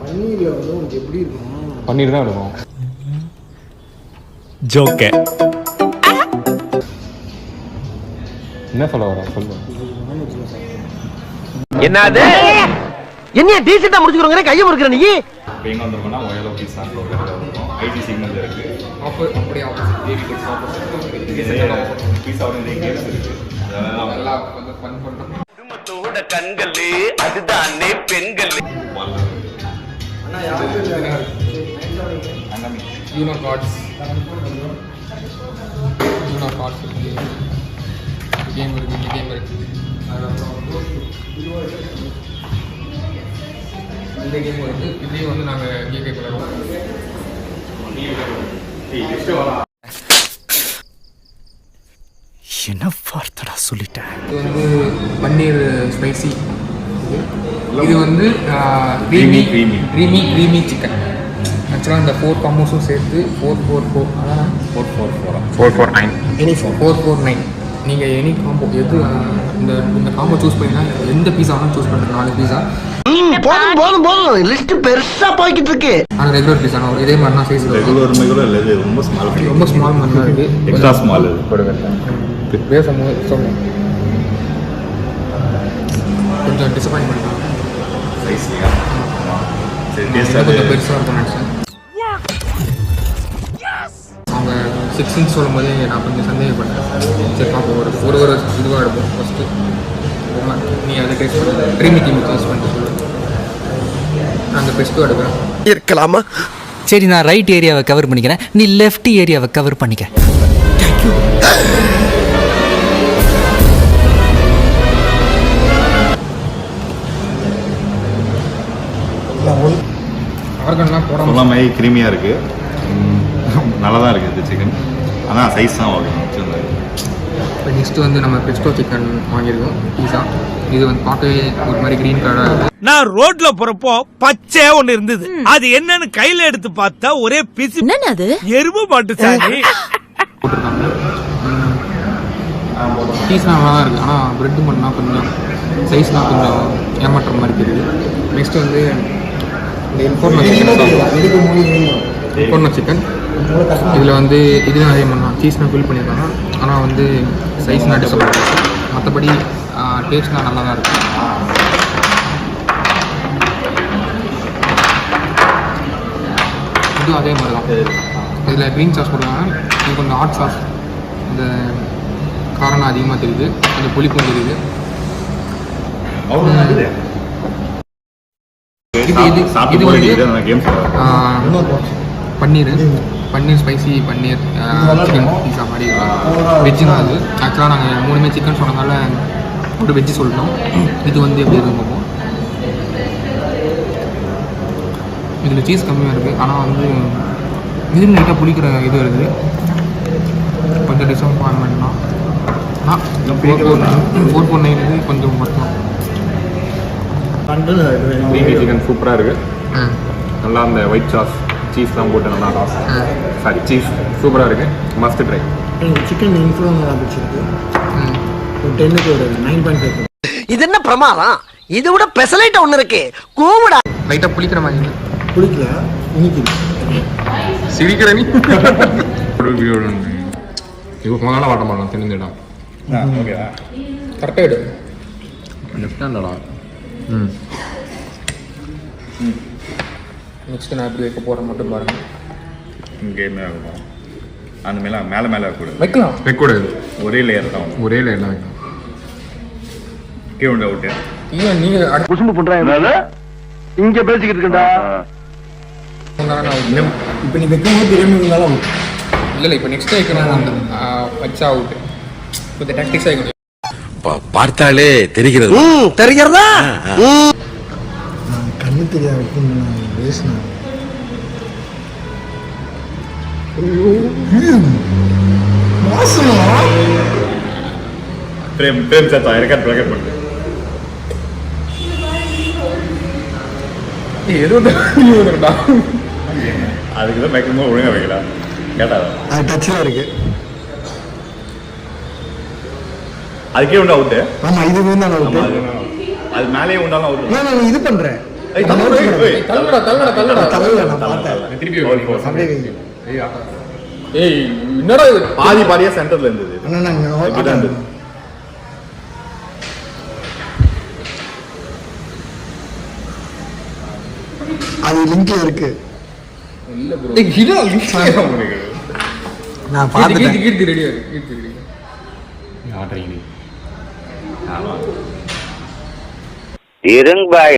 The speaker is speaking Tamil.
பன்னீர்ல வந்து உங்களுக்கு எப்படி இருக்கும்? பன்னீர் தான் இருக்கும். ஜோக்கே என்ன சொல்ல வர சொல்லு. என்னது என்ன டீசெண்டா முடிச்சுக்கிறோங்க கையை முறுக்குற நீ. இப்போ எங்கே வந்திருக்கோம்னா ஒயலோ பீஸா இருக்கும். ஐடி சிக்னல் இருக்கு. அப்படியே பீஸாவோட நிறைய கேம்ஸ் இருக்கு. அதெல்லாம் கொஞ்சம் ஃபன் பண்ணுறோம். குடும்பத்தோட கண்கள் அதுதானே பெண்கள். அண்ணா யாருக்கு யூனோ கார்ட்ஸ் கேம் இருக்குது, இந்த கேம் இருக்குது. இந்த கேம் வந்து இதுலேயும் வந்து நாங்கள் கேம் விளையாடுவோம். என்ன வார்த்தடா சொல்லிட்டேன். இது வந்து பன்னீர் ஸ்பைசி. இது வந்து க்ரீமி சிக்கன். ஆக்சுவலாக இந்த 4 காம்போஸும் சேர்த்து 444 அதான் 449. நீங்கள் எனி காம்போ எது இந்த காம்போ சூஸ் பண்ணிங்கன்னா எந்த பீஸா வேணாலும் சூஸ் பண்ணுறது. 4 பீஸா போதும் லிஸ்ட் பெருசா போய்கிட்டு இருக்கு. ஆனால் ரெகுலர் பீஸா இதே மாதிரி தான் சைஸ் ரெகுலர் இல்லை, இது ரொம்ப ஸ்மால் மாதிரி தான் இருக்குது. எக்ஸ்ட்ரா ஸ்மால் பேசும்போது சொல்லுங்கள். கொஞ்சம் டிசப்பாயின்ட் பண்ணிக்கலாம். கொஞ்சம் பெருசாக இருக்கும் நினச்சேன். அவங்க 6 inch சொல்லும் போதே நான் கொஞ்சம் சந்தேகப்பட்டேன். சரி பார்ப்போம், ஒரு இதுவாக எடுப்போம் ஃபஸ்ட்டு. நீ அதை டேஸ்ட் பண்ண க்ரீமி டேஸ்ட் பண்ணிட்டு சொல்லு. நான் அந்த பெஸ்ட்டும் எடுக்கிறேன். இருக்கலாமா? சரி, நான் ரைட் ஏரியாவை கவர் பண்ணிக்கிறேன், நீ லெஃப்ட் ஏரியாவை கவர் பண்ணிக்க. ஆர்கன்லாம் போட மாதிரி க்ரீமியாக இருக்குது. நல்லா தான் இருக்குது இந்த சிக்கன். ஆனால் சைஸ் தான் வாங்கணும். இப்போ நெக்ஸ்ட்டு வந்து நம்ம பெஸ்டோ சிக்கன் வாங்கியிருக்கோம் பீஸா. இது வந்து பார்க்கவே ஒரு மாதிரி க்ரீன் கலராக. நான் ரோட்ல போறப்போ பச்சை ஒண்ணு இருந்தது. அது என்னன்னு கையில எடுத்து பார்த்தா ஒரே பிசி. அது எருமை மாட்டு சாணி போட்டிருக்காங்க. பீஸ்லாம் நல்லா தான் இருக்குது. ஆனால் ப்ரெட்டு மட்டும்னா கொஞ்சம் சைஸ்லாம் கொஞ்சம் ஏமாற்ற மாதிரி தெரியுது. நெக்ஸ்ட் வந்து இந்த இன்ஃபோர்னோ சிக்கன். இதில் வந்து இதுதான் அதே மாதிரி தான் சீஸ்லாம் ஃபில் பண்ணியிருக்காங்க. ஆனால் வந்து சைஸ்லாம் டிசப்பாயிண்ட். மற்றபடி டேஸ்ட்லாம் நல்லா தான் இருக்குது. இதுவும் அதே மாதிரி தான். இதில் க்ரீன் சாஸ் போடுறாங்க. இது கொஞ்சம் ஹாட் சாஸ். இந்த காரம் அதிகமாக தெரியுது, கொஞ்சம் புளிப்பும் தெரியுது. இது வந்து பன்னீர் ஸ்பைசி பன்னீர் சிக்கன் பீஸா மாதிரி வெஜ்ஜு தான். அது ஆக்சுவலாக நாங்கள் 3 சிக்கன் சொன்னதால ஒரு வெஜ்ஜு சொல்லிட்டோம். இது வந்து எப்படி இருக்கும் பார்ப்போம். இதில் சீஸ் கம்மியாக இருக்குது, ஆனால் வந்து இது லைட்டாக புளிக்கிற இது இருக்குது. கொஞ்சம் டிசப்பாயின்மெண்ட் தான். ஆனால் 449 கொஞ்சம் மட்டும். க்ரீமி சிக்கன் சூப்பராக இருக்குது. நல்லா அந்த ஒயிட் சாஸ் சீஸ்லாம் போட்டு நல்லா சாரி சீஸ் சூப்பராக இருக்குது. Must try. சிக்கன் இன்ஃப்ளூயன்ஸ் ஆகிடுச்சிருக்கு. ஒரு 10க்கு ஒரு 9.5. இது என்ன பிரமாதம்? இதை விட பெசலைட் ஒண்ணு இருக்கு. கூவிடா. லைட்டாக புளிக்கிற மாதிரி குளிக்கல இன்னைக்கு சிரிக்கிற நீ. இப்போ முதல்ல வாட்ட மாட்டோம் தெரிஞ்சிடும். ஓகேவா? கரெக்டாக எடு. லெஃப்ட் ஹேண்டடா. நெக்ஸ்ட்டு நான் எப்படி வைக்க போகிறேன் மட்டும் பாருங்கள். இங்கே இருக்கும் அந்த மேலே வைக்கக்கூடாது. வைக்கக்கூடாது. ஒரே லேயர் தான் வைக்கணும். கீழே உண்டு அவுட்டு. ஏன் நீங்கள் குசும்பு பண்றாங்க இங்க பேசிக்கிட்டு இருக்கா? இப்போ நீ வைக்கும்போது பிரியாணி இருந்தாலும் இல்லை இப்போ நெக்ஸ்ட் வைக்கணும். வச்சா அவுட்டு. கொஞ்சம் டாக்டிக்ஸ் ஆகிக்கணும். பார்த்தாலே தெரிகிறது. தெரிகிறதா? கண்ணு தெரியாத வைக்கணும் பேசினேன். பிரேம் சார் ரெக்கார்ட் பண்ணு. அதுக்கு தான் வைக்கும்போது ஒழுங்காக வைக்கலாம். கேட்டாதான் அது டச்சில் இருக்கு. அதுக்கே உண்டு அவுட்டு. ஆமாம் இதுக்கு வந்து நான் அவுட்டு. அது மேலேயே உண்டாலும் அவுட். நான் இது பண்றேன். தள்ளுடா தள்ளல நான் பார்த்தேன். திருப்பி அப்படியே வை. ஏய் என்னடா இது பாதியா சென்டர்ல இருந்தது. அண்ணா நான் இப்படிதான் இருந்தது. அது லிங்க்ல இருக்கு. இல்ல ப்ரோ நான் பார்த்துட்டேன். கீர்த்தி ரெடியா இருக்கு. கீர்த்தி ரெடி ஆமா. இருங்க பாய்.